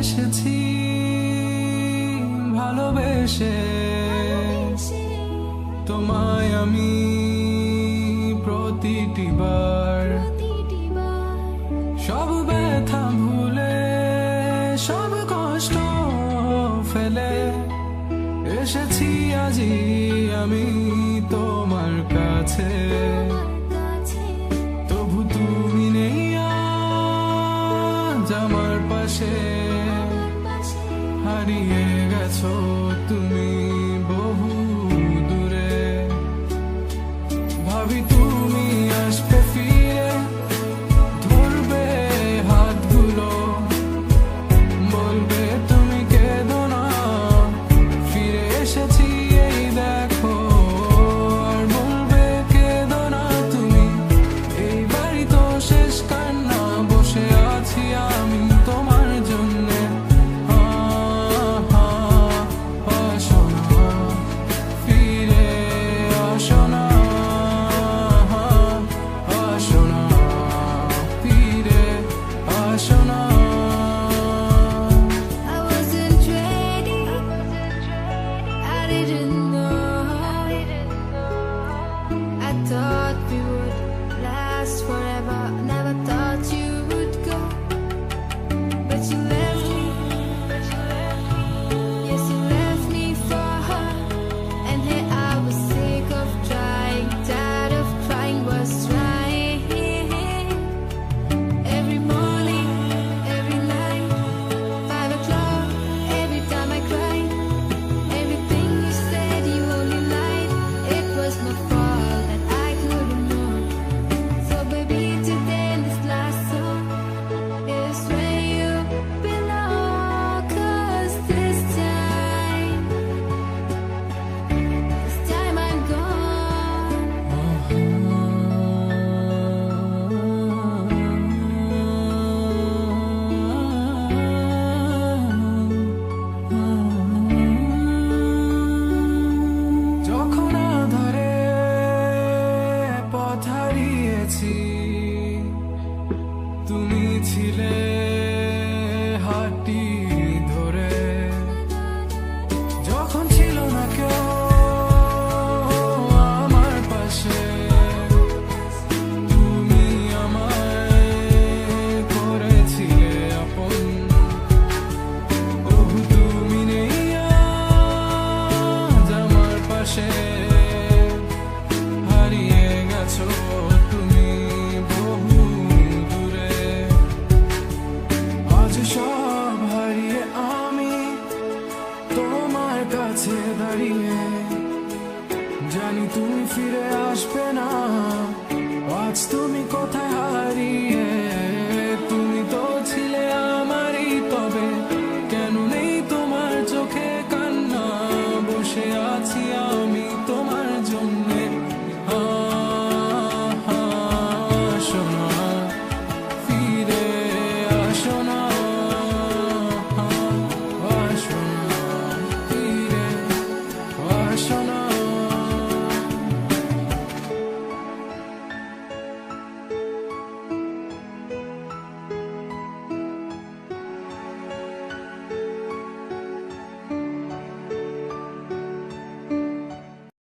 এসেছি ভালোবেসে তোমায় আমি প্রতিটি বার সব ব্যথা ভুলে সব কষ্ট ফেলে এসেছি আজি আমি তোমার কাছে তবু তুমি নেই আজ আমার পাশে হারিয়ে গেছো তুমি বহু দূরে ভাবি তুমি আসবে ফিরে ধরবে হাতগুলো বলবে তুমি কেঁদো না ফিরে এসেছি এই দেখো আর বলবে কেঁদো না তুমি এই বাড়ি তো শেষ কান্না বসে আছি আমি তোমার জন্যে Thought we would last forever. Never thought you would go, but you left me. Yes, you left me for her. And here I was sick of trying, tired of crying, was trying. Every morning, every night, 5 o'clock, every time I cried. Everything you said, you only lied. It was my fault. তুমি ছিলে হাতটি ধরে যখন ছিল না কেউ আমার পাশে তুমি আমায় করেছিলে আপন ওহ তুমি নেই আজ আমার পাশে হারিয়ে গেছো তুমি বহু সব হারিয়ে আমি তোমার কাছে দাঁড়িয়ে জানি তুমি ফিরে আসবে না আজ তুমি কোথায় হারিয়ে তুমি তো ছিলে আমারই তবে কেন নেই তোমার চোখে কান্না বসে আছি আমি তোমার জন্যে শোনা